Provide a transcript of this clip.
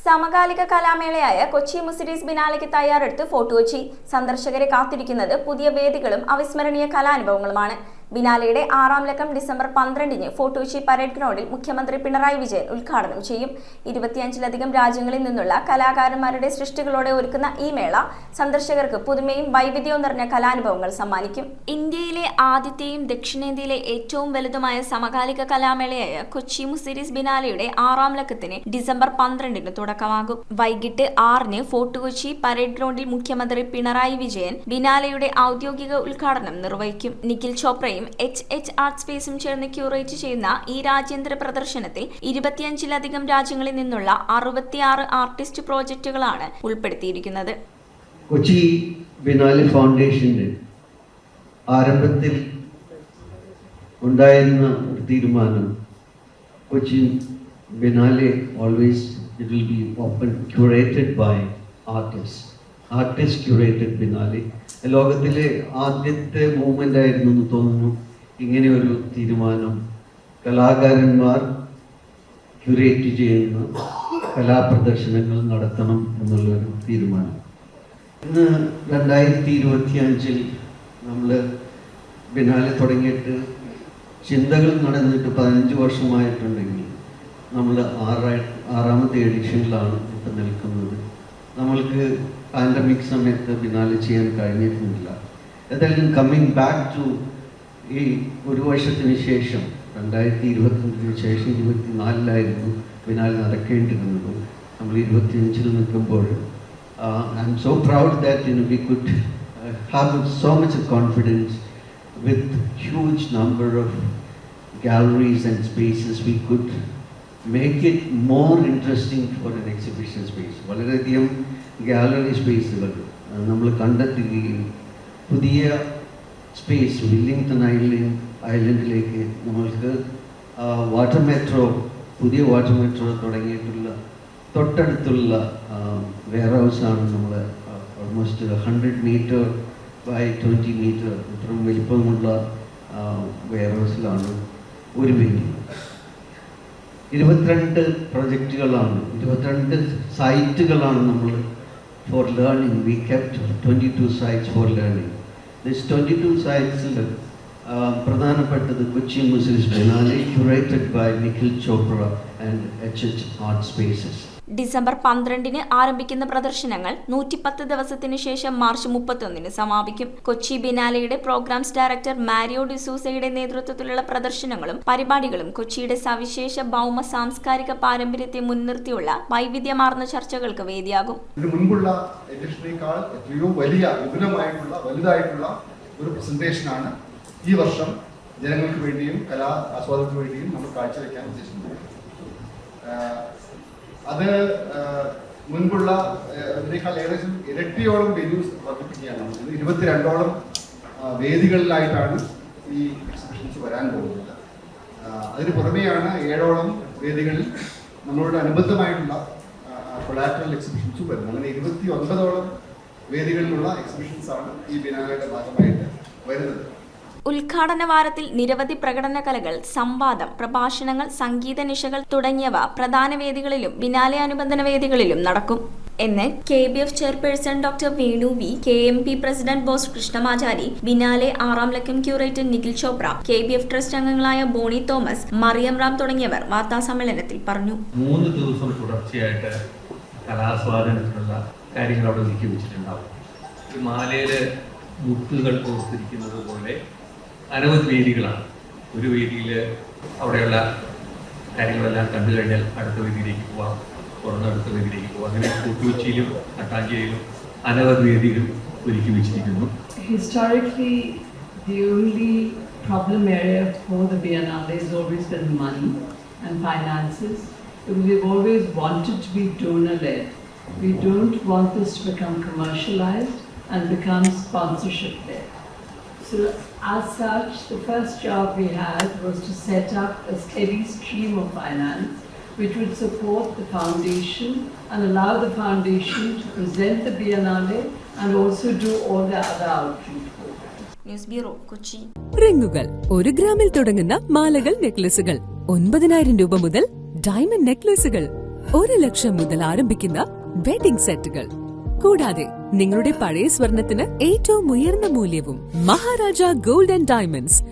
സമകാലിക കലാമേളയായ കൊച്ചി മുസിരീസ് ബിനാലയ്ക്ക് തയ്യാറെടുത്ത് ഫോർട്ട് കൊച്ചി. സന്ദർശകരെ കാത്തിരിക്കുന്നത് പുതിയ വേദികളും അവിസ്മരണീയ കലാനുഭവങ്ങളുമാണ്. ബിനാലയുടെ 6ാം ലക്കം ഡിസംബർ 12-ന് ഫോർട്ട് കൊച്ചി പരേഡ് ഗ്രൗണ്ടിൽ മുഖ്യമന്ത്രി പിണറായി വിജയൻ ഉദ്ഘാടനം ചെയ്യും. 25-ലധികം രാജ്യങ്ങളിൽ നിന്നുള്ള കലാകാരന്മാരുടെ സൃഷ്ടികളോടെ ഒരുക്കുന്ന ഈ മേള സന്ദർശകർക്ക് പുതുമയും വൈവിധ്യവും നിറഞ്ഞ കലാനുഭവങ്ങൾ സമ്മാനിക്കും. ഇന്ത്യയിലെ ആദ്യത്തെയും ദക്ഷിണേന്ത്യയിലെ ഏറ്റവും വലുതുമായ സമകാലിക കലാമേളയായ കൊച്ചി മുസിരീസ് ബിനാലയുടെ 6ാം ലക്കത്തിന് ഡിസംബർ 12-ന് തുടക്കമാകും. വൈകിട്ട് 6-ന് ഫോർട്ട് കൊച്ചി പരേഡ് ഗ്രൗണ്ടിൽ മുഖ്യമന്ത്രി പിണറായി വിജയൻ ബിനാലയുടെ ഔദ്യോഗിക ഉദ്ഘാടനം നിർവഹിക്കും. നിഖിൽ ചോപ്രയും HH ആർട്ട് സ്പേസും ചേർന്ന് ക്യൂറേറ്റ് ചെയ്യുന്ന ഈ രാജ്യാന്തര പ്രദർശനത്തിൽ 25-ലധികം രാജ്യങ്ങളിൽ നിന്നുള്ള 66 ആർട്ടിസ്റ്റ് പ്രോജക്റ്റുകളാണ് ഉൾപ്പെടുത്തിയിരിക്കുന്നത്. കൊച്ചി ബിനാലെ ഫൗണ്ടേഷന്റെ ആരംഭത്തിൽ ഉണ്ടായിരുന്ന ഒരു തീരുമാനം, Kochi biennale always it will be open curated by artist curated biennale. ലോകത്തിലെ ആദ്യത്തെ മൂവ്മെൻ്റ് ആയിരുന്നു എന്ന് തോന്നുന്നു ഇങ്ങനെ ഒരു തീരുമാനം. കലാകാരന്മാർ ക്യൂറേറ്റ് ചെയ്യുന്ന കലാപ്രദർശനങ്ങൾ നടത്തണം എന്നുള്ളൊരു തീരുമാനം. ഇന്ന് 2025-ൽ നമ്മൾ ബിനാലെ തുടങ്ങിയിട്ട് ചിന്തകൾ നടന്നിട്ട് 15 വർഷമായിട്ടുണ്ടെങ്കിൽ നമ്മൾ 6ാമത്തെ എഡിഷനിലാണ് ഇപ്പോൾ നിൽക്കുന്നത്. നമ്മൾക്ക് പാൻഡമിക് സമയത്ത് ബിനാലെ ചെയ്യാൻ കഴിഞ്ഞിരുന്നില്ല. ഏതായാലും കമ്മിങ് ബാക്ക് ടു ഈ ഒരു വർഷത്തിന് ശേഷം 2025-ന് ശേഷം 24-ലായിരുന്നു ബിനാലെ നടക്കേണ്ടിരുന്നത്. നമ്മൾ 25-ൽ നിൽക്കുമ്പോൾ I M so proud that we could have so much confidence with huge number of galleries and spaces. We could make it more interesting for an exhibition space. വളരെയധികം gallery സ്പേസുകൾ നമ്മൾ കണ്ടെത്തുകയും പുതിയ സ്പേസ് വില്ലിംഗ്ടൺ ഐലൻഡിലേക്ക് നമ്മൾക്ക് പുതിയ water metro തുടങ്ങിയിട്ടുള്ള തൊട്ടടുത്തുള്ള wear ഹൗസാണ് നമ്മൾ ഓൾമോസ്റ്റ് 100 മീറ്റർ ബൈ 20 മീറ്റർ ഇത്രയും വലിപ്പമുള്ള വെയർ ഹൗസിലാണ് ഒരു വേദി. 22 പ്രൊജക്റ്റുകളാണ്, 22 സൈറ്റുകളാണ് നമ്മൾ for learning. We kept 22 sites for learning. This 22 സൈറ്റ്സിൽ പ്രധാനപ്പെട്ടത് Kochi Muziris biennale curated by Nikhil Chopra and HH art spaces. December 12-ന് ആരംഭിക്കുന്ന പ്രദർശനങ്ങൾ 110 ദിവസത്തിന് ശേഷം മാർച്ച് 31-ന് സമാപിക്കും. കൊച്ചി ബിനാലെയുടെ പ്രോഗ്രാംസ് ഡയറക്ടർ മാരിയോ ഡിസൂസയുടെ നേതൃത്വത്തിലുള്ള പ്രദർശനങ്ങളും പരിപാടികളും കൊച്ചിയുടെ സവിശേഷ ഭൗമ സാംസ്കാരിക പാരമ്പര്യത്തെ മുൻനിർത്തിയുള്ള വൈവിധ്യമാർന്ന ചർച്ചകൾക്ക് വേദിയാകും. മുൻപുള്ള എഡിഷനേക്കാൾ എത്രയോ വലുതായിട്ടുള്ള ഒരു പ്രസന്റേഷനാണ് ഈ വർഷം ജനങ്ങൾക്ക് വേണ്ടിയും കലാ ആസ്വാദകർക്ക് വേണ്ടിയും നമ്മൾ കാഴ്ചവെക്കാൻ ഉദ്ദേശിക്കുന്നത്. അത് മുൻപുള്ള ഇതിനേക്കാൾ ഏകദേശം ഇരട്ടിയോളം വെന്യൂസ് വർദ്ധിപ്പിക്കുകയാണ്. 22ഓളം വേദികളിലായിട്ടാണ് ഈ എക്സിബിഷൻസ് വരാൻ പോകുന്നത്. അതിന് പുറമെയാണ് 7ഓളം വേദികളിൽ നമ്മളോട് അനുബന്ധമായിട്ടുള്ള കൊളാറ്ററൽ എക്സിബിഷൻസും വരുന്നത്. അങ്ങനെ 29ഓളം വേദികളിലുള്ള എക്സിബിഷൻസാണ് ഈ ബിനാലയുടെ ഭാഗമായിട്ട് വരുന്നത്. ഉദ്ഘാടന വാരത്തിൽ നിരവധി പ്രകടന കലകൾ, സംവാദം, പ്രഭാഷണങ്ങൾ, സംഗീത നിശകൾ തുടങ്ങിയവ പ്രധാന വേദികളിലും ബിനാലെ അനുബന്ധന വേദികളിലും നടക്കും എന്ന് KBF chairperson doctor Venu V, KMP president Bose Krishnamachari, biennale 6ാം ലക്കം curator Nikhil Chopra, KBF trust അംഗങ്ങളായ ബോണി തോമസ്, മറിയം റാം തുടങ്ങിയവർ വാർത്താസമ്മേളനത്തിൽ പറഞ്ഞു. 3 ദിവസം തുടർച്ചയായിട്ട് കലാസ്വാദനത്തിനുള്ള കാര്യങ്ങൾ അവിടെ ഒരുക്കി വെച്ചിട്ടുണ്ടാവും. ഈ മാലയില് മുത്തുകൾ ഓർത്തിരിക്കുന്നത് പോലെ അനവധി വേദികളാണ്. ഒരു വേദിയിൽ അവിടെയുള്ള കാര്യങ്ങളെല്ലാം കണ്ടു കഴിഞ്ഞാൽ അടുത്ത വേദിയിലേക്ക് പോവാം, അടുത്ത വേദിയിലേക്ക് പോവാം. അങ്ങനെ കൊച്ചിയിലും മട്ടാഞ്ചേരിയിലും അനവധി വേദികൾ ഒരുക്കി വെച്ചിരിക്കുന്നു. Historically, the only problem area for the Biennale has always been money and finances. We've always wanted to be donor-led. We don't want this to become commercialized and become sponsorship-led. So as such, the first job we had was to set up a steady stream of finance which would support the foundation and allow the foundation to present the Biennale and also do all the other outreach programs. News Bureau, Kochi. റിങ്ങുകൾ 1 ഗ്രാമിൽ തുടങ്ങുന്ന മാലകൾ, നെക്ലസുകൾ 9,000 രൂപ മുതൽ diamond നെക്ലസുകൾ 1 ലക്ഷം മുതൽ ആരംഭിക്കുന്ന wedding സെറ്റുകൾ. കൂടാതെ നിങ്ങളുടെ പഴയ സ്വർണത്തിന് ഏറ്റവും ഉയർന്ന മൂല്യവും. Maharaja gold and diamonds,